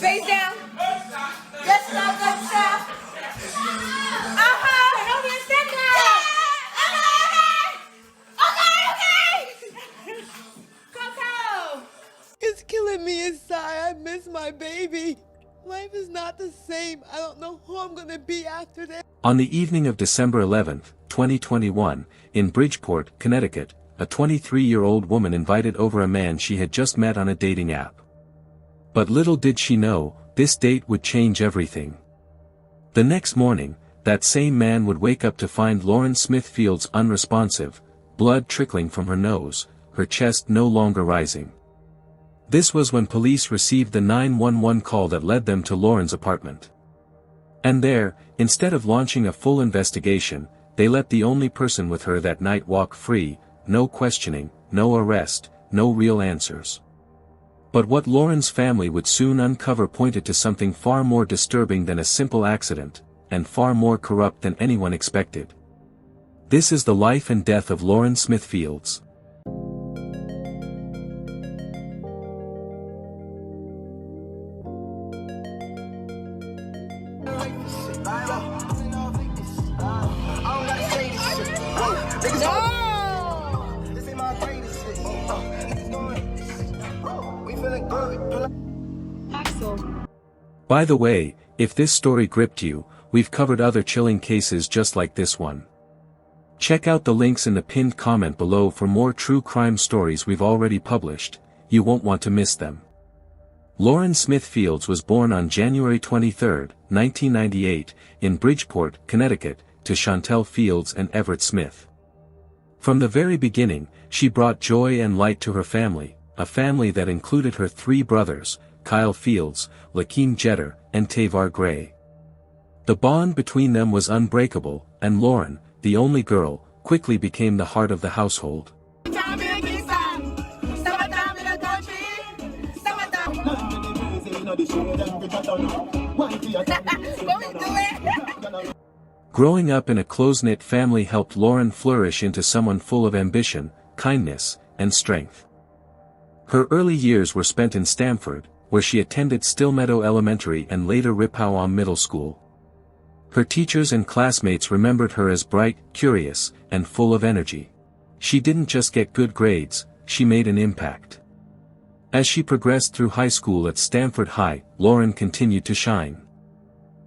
Face down. That's not good stuff. Help stand down. Okay. Coco. It's killing me inside. I miss my baby. Life is not the same. I don't know who I'm gonna be after this. On the evening of December 11th, 2021, in Bridgeport, Connecticut, a 23-year-old woman invited over a man she had just met on a dating app. But little did she know, this date would change everything. The next morning, that same man would wake up to find Lauren Smithfield's unresponsive, blood trickling from her nose, her chest no longer rising. This was when police received the 911 call that led them to Lauren's apartment. And there, instead of launching a full investigation, they let the only person with her that night walk free, no questioning, no arrest, no real answers. But what Lauren's family would soon uncover pointed to something far more disturbing than a simple accident, and far more corrupt than anyone expected. This is the life and death of Lauren Smithfields. By the way, if this story gripped you, we've covered other chilling cases just like this one. Check out the links in the pinned comment below for more true crime stories we've already published. You won't want to miss them. Lauren Smithfields was born on January 23, 1998, in Bridgeport, Connecticut, to Chantel Fields and Everett Smith. From the very beginning, she brought joy and light to her family, a family that included her three brothers, Kyle Fields, Lakeem Jeter, and Tavar Gray. The bond between them was unbreakable, and Lauren, the only girl, quickly became the heart of the household. Growing up in a close-knit family helped Lauren flourish into someone full of ambition, kindness, and strength. Her early years were spent in Stamford, where she attended Stillmeadow Elementary and later Rippowham Middle School. Her teachers and classmates remembered her as bright, curious, and full of energy. She didn't just get good grades, she made an impact. As she progressed through high school at Stamford High, Lauren continued to shine.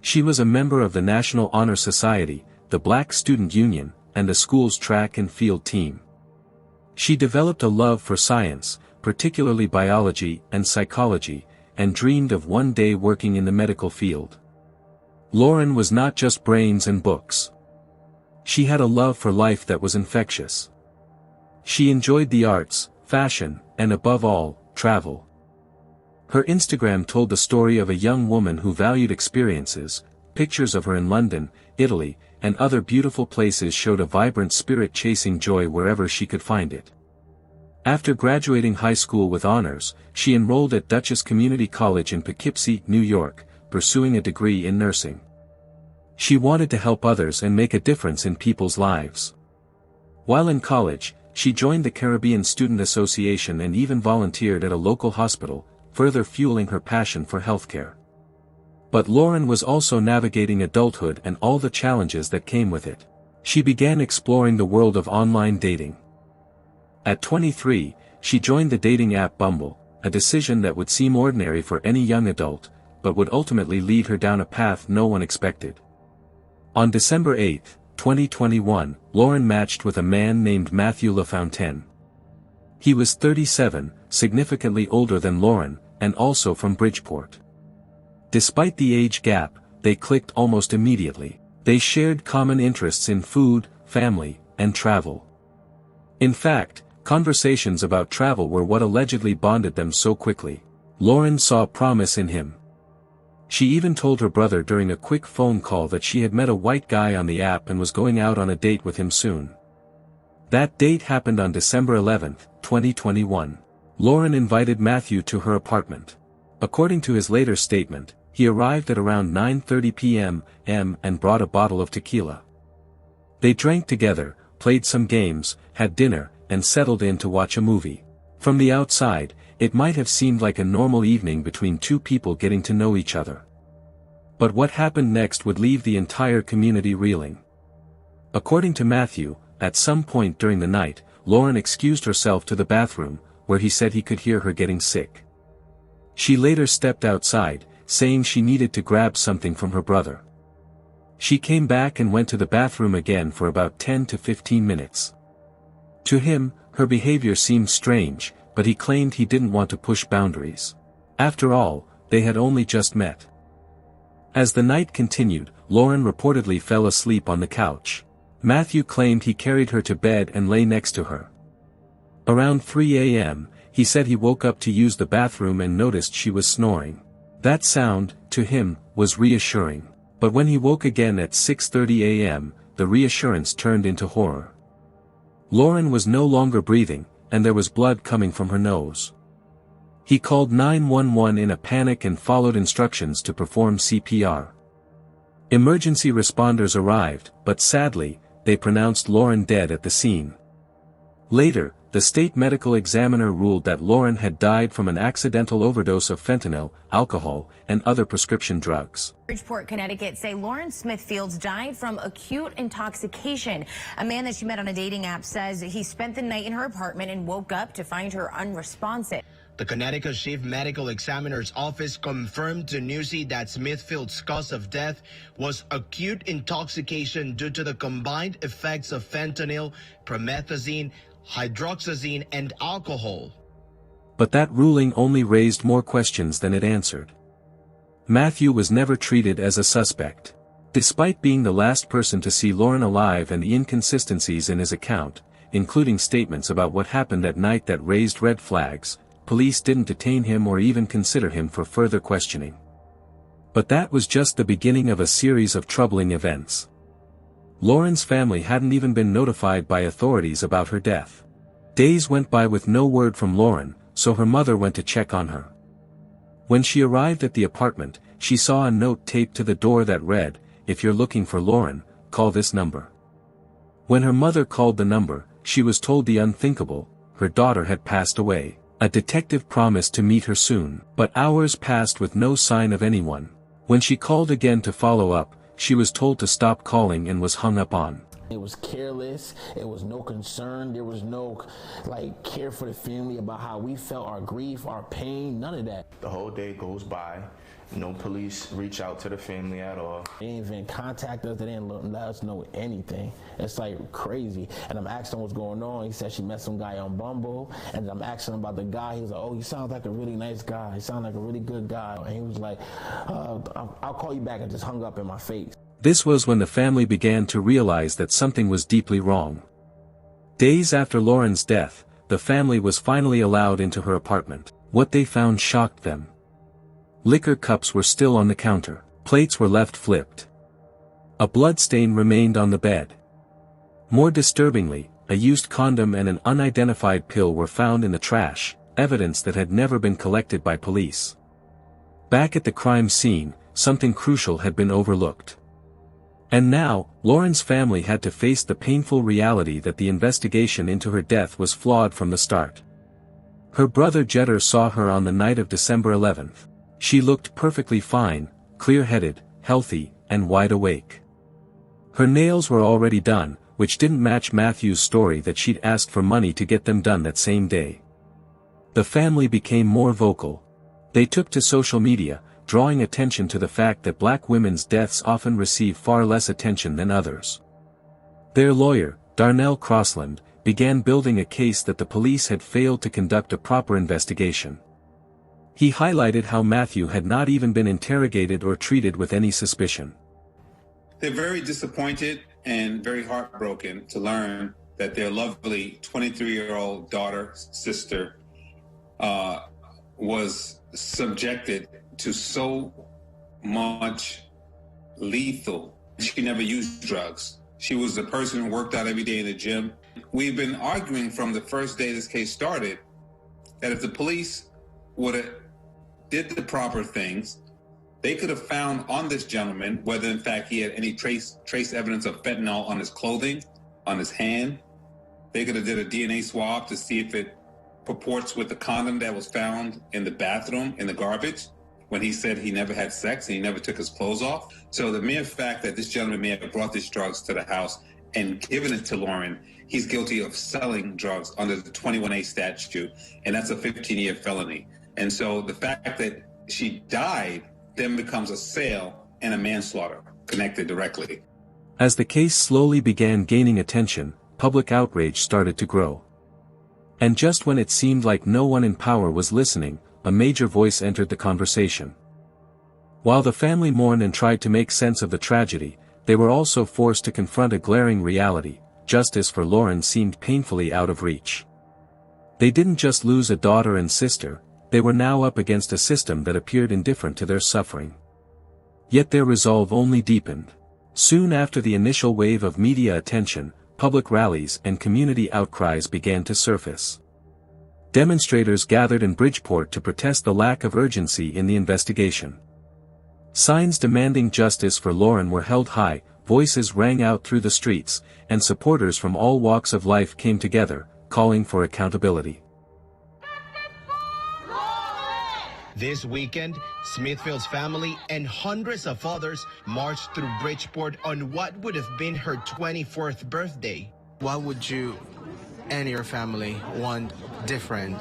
She was a member of the National Honor Society, the Black Student Union, and the school's track and field team. She developed a love for science, particularly biology and psychology, and dreamed of one day working in the medical field. Lauren was not just brains and books. She had a love for life that was infectious. She enjoyed the arts, fashion, and above all, travel. Her Instagram told the story of a young woman who valued experiences. Pictures of her in London, Italy, and other beautiful places showed a vibrant spirit chasing joy wherever she could find it. After graduating high school with honors, she enrolled at Dutchess Community College in Poughkeepsie, New York, pursuing a degree in nursing. She wanted to help others and make a difference in people's lives. While in college, she joined the Caribbean Student Association and even volunteered at a local hospital, further fueling her passion for healthcare. But Lauren was also navigating adulthood and all the challenges that came with it. She began exploring the world of online dating. At 23, she joined the dating app Bumble, a decision that would seem ordinary for any young adult, but would ultimately lead her down a path no one expected. On December 8, 2021, Lauren matched with a man named Matthew LaFontaine. He was 37, significantly older than Lauren, and also from Bridgeport. Despite the age gap, they clicked almost immediately. They shared common interests in food, family, and travel. In fact, conversations about travel were what allegedly bonded them so quickly. Lauren saw promise in him. She even told her brother during a quick phone call that she had met a white guy on the app and was going out on a date with him soon. That date happened on December 11, 2021. Lauren invited Matthew to her apartment. According to his later statement, he arrived at around 9:30 p.m. and brought a bottle of tequila. They drank together, played some games, had dinner, and settled in to watch a movie. From the outside, It might have seemed like a normal evening between two people getting to know each other. But what happened next would leave the entire community reeling. According to Matthew, at some point during the night, Lauren excused herself to the bathroom, where he said he could hear her getting sick. She later stepped outside, saying she needed to grab something from her brother. She came back and went to the bathroom again for about 10 to 15 minutes. To him, her behavior seemed strange, but he claimed he didn't want to push boundaries. After all, they had only just met. As the night continued, Lauren reportedly fell asleep on the couch. Matthew claimed he carried her to bed and lay next to her. Around 3 a.m., he said he woke up to use the bathroom and noticed she was snoring. That sound, to him, was reassuring. But when he woke again at 6:30 a.m., the reassurance turned into horror. Lauren was no longer breathing, and there was blood coming from her nose. He called 911 in a panic and followed instructions to perform CPR. Emergency responders arrived, but sadly, they pronounced Lauren dead at the scene. Later, the state medical examiner ruled that Lauren had died from an accidental overdose of fentanyl, alcohol, and other prescription drugs. Bridgeport, Connecticut say Lauren Smithfields died from acute intoxication. A man that she met on a dating app says he spent the night in her apartment and woke up to find her unresponsive. The Connecticut Chief Medical Examiner's Office confirmed to Newsy that Smithfield's cause of death was acute intoxication due to the combined effects of fentanyl, promethazine, hydroxyzine, and alcohol. But that ruling only raised more questions than it answered. Matthew was never treated as a suspect. Despite being the last person to see Lauren alive and the inconsistencies in his account, including statements about what happened at night that raised red flags, police didn't detain him or even consider him for further questioning. But that was just the beginning of a series of troubling events. Lauren's family hadn't even been notified by authorities about her death. Days went by with no word from Lauren, so her mother went to check on her. When she arrived at the apartment, she saw a note taped to the door that read, "If you're looking for Lauren, call this number." When her mother called the number, she was told the unthinkable: her daughter had passed away. A detective promised to meet her soon, but hours passed with no sign of anyone. When she called again to follow up, she was told to stop calling and was hung up on. It was careless, it was no concern, there was no care for the family about how we felt, our grief, our pain, none of that. The whole day goes by, no police reach out to the family at all. They didn't even contact us, they didn't let us know anything. It's crazy. And I'm asking him what's going on. He said she met some guy on Bumble, and I'm asking him about the guy. He was like, "Oh, he sounds like a really nice guy. He sounds like a really good guy." And he was like, I'll call you back," and just hung up in my face. This was when the family began to realize that something was deeply wrong. Days after Lauren's death, the family was finally allowed into her apartment. What they found shocked them. Liquor cups were still on the counter. Plates were left flipped. A blood stain remained on the bed. More disturbingly, a used condom and an unidentified pill were found in the trash, evidence that had never been collected by police. Back at the crime scene, something crucial had been overlooked. And now, Lauren's family had to face the painful reality that the investigation into her death was flawed from the start. Her brother Jeter saw her on the night of December 11th. She looked perfectly fine, clear-headed, healthy, and wide awake. Her nails were already done, which didn't match Matthew's story that she'd asked for money to get them done that same day. The family became more vocal. They took to social media, drawing attention to the fact that black women's deaths often receive far less attention than others. Their lawyer, Darnell Crossland, began building a case that the police had failed to conduct a proper investigation. He highlighted how Matthew had not even been interrogated or treated with any suspicion. They're very disappointed and very heartbroken to learn that their lovely 23-year-old daughter, sister, was subjected to so much lethal. She never used drugs. She was the person who worked out every day in the gym. We've been arguing from the first day this case started that if the police would have did the proper things, they could have found on this gentleman whether in fact he had any trace evidence of fentanyl on his clothing, on his hand. They could have did a DNA swab to see if it purports with the condom that was found in the bathroom in the garbage when he said he never had sex and he never took his clothes off. So the mere fact that this gentleman may have brought these drugs to the house and given it to Lauren, he's guilty of selling drugs under the 21A statute, and that's a 15-year felony. And so the fact that she died then becomes a sale and a manslaughter connected directly. As the case slowly began gaining attention, public outrage started to grow. And just when it seemed like no one in power was listening, a major voice entered the conversation. While the family mourned and tried to make sense of the tragedy, they were also forced to confront a glaring reality: justice for Lauren seemed painfully out of reach. They didn't just lose a daughter and sister, they were now up against a system that appeared indifferent to their suffering. Yet their resolve only deepened. Soon after the initial wave of media attention, public rallies and community outcries began to surface. Demonstrators gathered in Bridgeport to protest the lack of urgency in the investigation. Signs demanding justice for Lauren were held high, voices rang out through the streets, and supporters from all walks of life came together, calling for accountability. This weekend, Smithfield's family and hundreds of others marched through Bridgeport on what would have been her 24th birthday. What would you and your family want different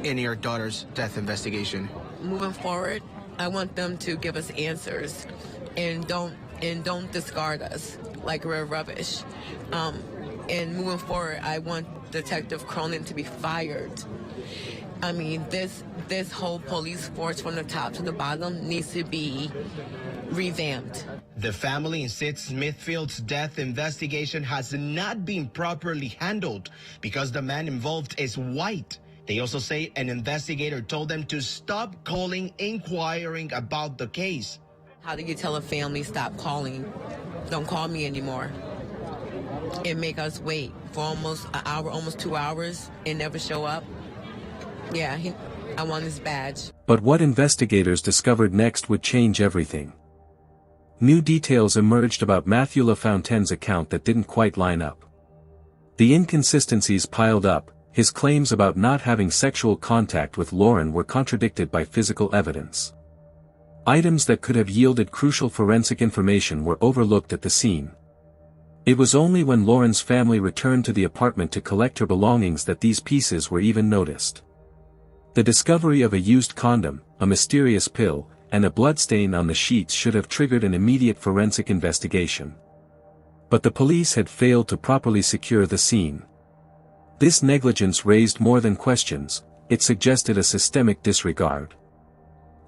in your daughter's death investigation? Moving forward, I want them to give us answers and don't discard us like we're rubbish. And moving forward, I want Detective Cronin to be fired. I mean, this whole police force from the top to the bottom needs to be revamped. The family insists Smithfield's death investigation has not been properly handled because the man involved is white. They also say an investigator told them to stop calling, inquiring about the case. How do you tell a family stop calling? Don't call me anymore. And make us wait for almost an hour, almost 2 hours, and never show up? Yeah, I want his badge. But what investigators discovered next would change everything. New details emerged about Matthew LaFontaine's account that didn't quite line up. The inconsistencies piled up. His claims about not having sexual contact with Lauren were contradicted by physical evidence. Items that could have yielded crucial forensic information were overlooked at the scene. It was only when Lauren's family returned to the apartment to collect her belongings that these pieces were even noticed. The discovery of a used condom, a mysterious pill, and a bloodstain on the sheets should have triggered an immediate forensic investigation. But the police had failed to properly secure the scene. This negligence raised more than questions, it suggested a systemic disregard.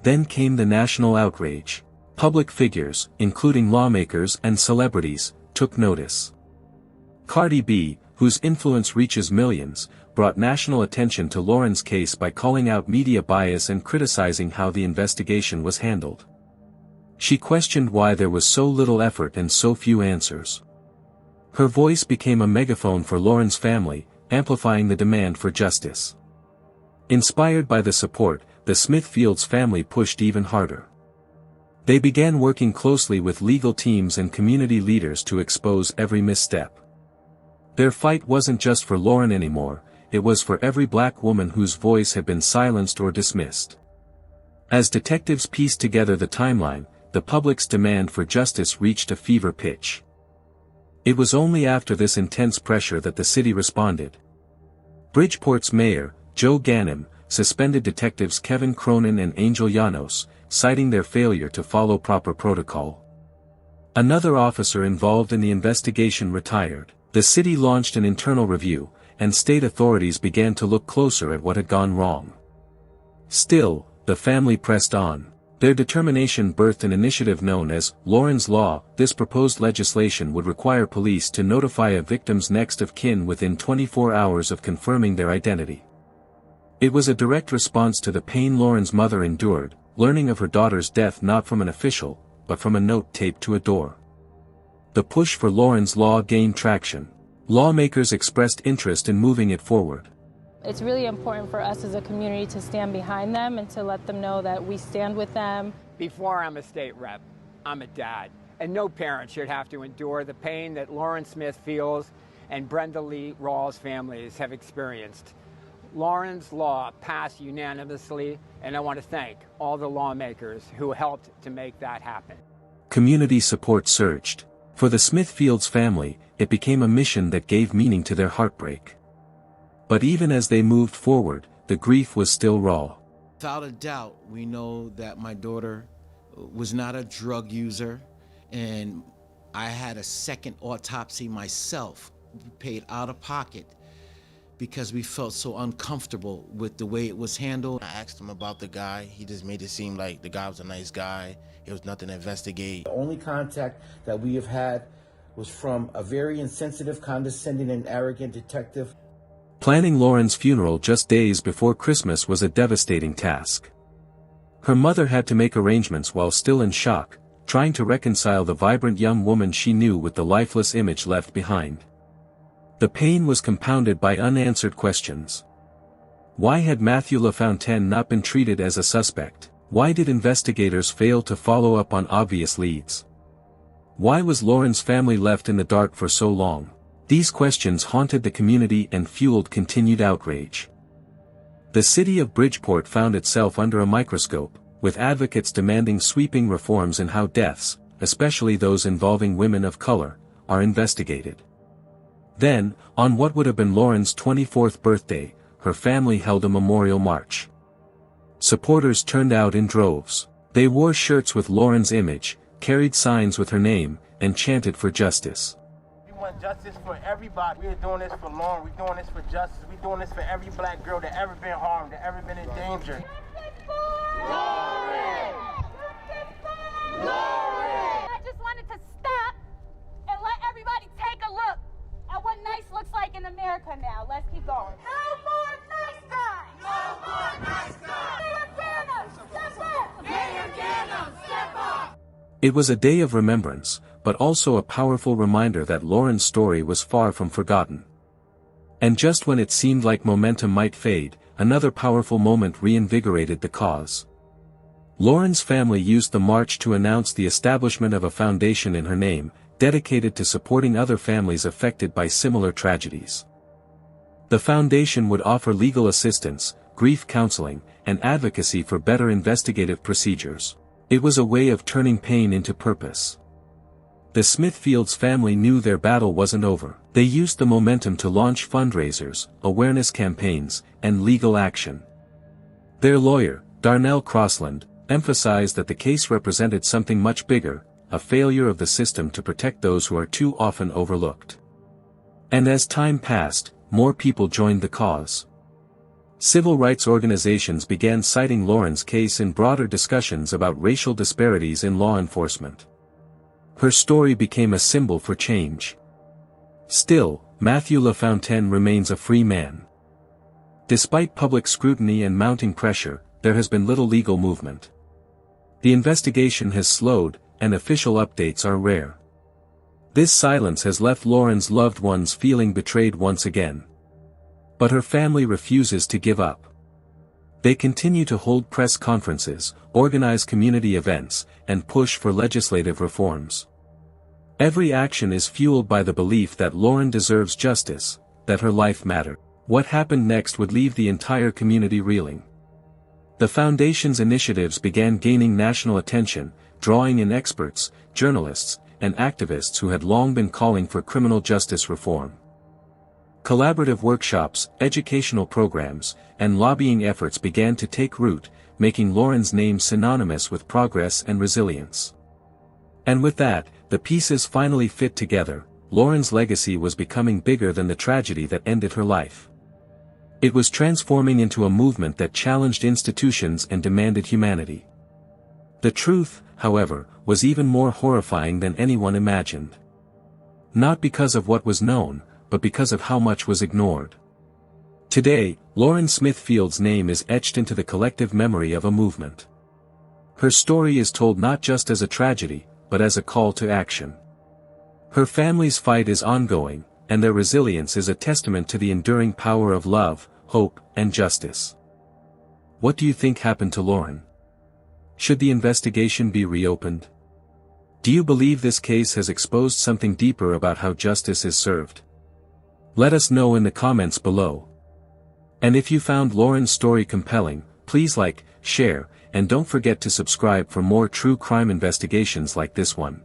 Then came the national outrage. Public figures, including lawmakers and celebrities, took notice. Cardi B, whose influence reaches millions, brought national attention to Lauren's case by calling out media bias and criticizing how the investigation was handled. She questioned why there was so little effort and so few answers. Her voice became a megaphone for Lauren's family, amplifying the demand for justice. Inspired by the support, the Smithfields family pushed even harder. They began working closely with legal teams and community leaders to expose every misstep. Their fight wasn't just for Lauren anymore, it was for every black woman whose voice had been silenced or dismissed. As detectives pieced together the timeline, the public's demand for justice reached a fever pitch. It was only after this intense pressure that the city responded. Bridgeport's mayor, Joe Ganim, suspended detectives Kevin Cronin and Angel Llanos, citing their failure to follow proper protocol. Another officer involved in the investigation retired. The city launched an internal review, and state authorities began to look closer at what had gone wrong. Still, the family pressed on. Their determination birthed an initiative known as Lauren's Law. This proposed legislation would require police to notify a victim's next of kin within 24 hours of confirming their identity. It was a direct response to the pain Lauren's mother endured, learning of her daughter's death not from an official, but from a note taped to a door. The push for Lauren's Law gained traction. Lawmakers expressed interest in moving it forward. It's really important for us as a community to stand behind them and to let them know that we stand with them. Before I'm a state rep, I'm a dad, and no parent should have to endure the pain that Lauren Smith feels and Brenda Lee Rawls' families have experienced. Lauren's law passed unanimously, and I want to thank all the lawmakers who helped to make that happen. Community support surged. For the Smithfields family, it became a mission that gave meaning to their heartbreak. But even as they moved forward, the grief was still raw. Without a doubt, we know that my daughter was not a drug user, and I had a second autopsy myself, paid out of pocket, because we felt so uncomfortable with the way it was handled. I asked him about the guy. He just made it seem like the guy was a nice guy. There was nothing to investigate. The only contact that we have had was from a very insensitive, condescending, and arrogant detective. Planning Lauren's funeral just days before Christmas was a devastating task. Her mother had to make arrangements while still in shock, trying to reconcile the vibrant young woman she knew with the lifeless image left behind. The pain was compounded by unanswered questions. Why had Matthew LaFontaine not been treated as a suspect? Why did investigators fail to follow up on obvious leads? Why was Lauren's family left in the dark for so long? These questions haunted the community and fueled continued outrage. The city of Bridgeport found itself under a microscope, with advocates demanding sweeping reforms in how deaths, especially those involving women of color, are investigated. Then, on what would have been Lauren's 24th birthday, her family held a memorial march. Supporters turned out in droves. They wore shirts with Lauren's image, carried signs with her name, and chanted for justice. We want justice for everybody. We're doing this for Lauren. We're doing this for justice. We're doing this for every black girl that ever been harmed, that ever been in danger. Lauren! Lauren! I just wanted to stop and let everybody take a look at what nice looks like in America now. Let's keep going. No more nice guys! No more nice guys! Mayor Ganem, step up! Mayor Ganem, step up! It was a day of remembrance, but also a powerful reminder that Lauren's story was far from forgotten. And just when it seemed like momentum might fade, another powerful moment reinvigorated the cause. Lauren's family used the march to announce the establishment of a foundation in her name, dedicated to supporting other families affected by similar tragedies. The foundation would offer legal assistance, grief counseling, and advocacy for better investigative procedures. It was a way of turning pain into purpose. The Smithfields family knew their battle wasn't over. They used the momentum to launch fundraisers, awareness campaigns, and legal action. Their lawyer, Darnell Crossland, emphasized that the case represented something much bigger, a failure of the system to protect those who are too often overlooked. And as time passed, more people joined the cause. Civil rights organizations began citing Lauren's case in broader discussions about racial disparities in law enforcement. Her story became a symbol for change. Still, Matthew LaFontaine remains a free man. Despite public scrutiny and mounting pressure, there has been little legal movement. The investigation has slowed, and official updates are rare. This silence has left Lauren's loved ones feeling betrayed once again. But her family refuses to give up. They continue to hold press conferences, organize community events, and push for legislative reforms. Every action is fueled by the belief that Lauren deserves justice, that her life mattered. What happened next would leave the entire community reeling. The foundation's initiatives began gaining national attention, drawing in experts, journalists, and activists who had long been calling for criminal justice reform. Collaborative workshops, educational programs, and lobbying efforts began to take root, making Lauren's name synonymous with progress and resilience. And with that, the pieces finally fit together. Lauren's legacy was becoming bigger than the tragedy that ended her life. It was transforming into a movement that challenged institutions and demanded humanity. The truth, however, was even more horrifying than anyone imagined. Not because of what was known, but because of how much was ignored. Today, Lauren Smithfield's name is etched into the collective memory of a movement. Her story is told not just as a tragedy, but as a call to action. Her family's fight is ongoing, and their resilience is a testament to the enduring power of love, hope, and justice. What do you think happened to Lauren? Should the investigation be reopened? Do you believe this case has exposed something deeper about how justice is served? Let us know in the comments below. And if you found Lauren's story compelling, please like, share, and don't forget to subscribe for more true crime investigations like this one.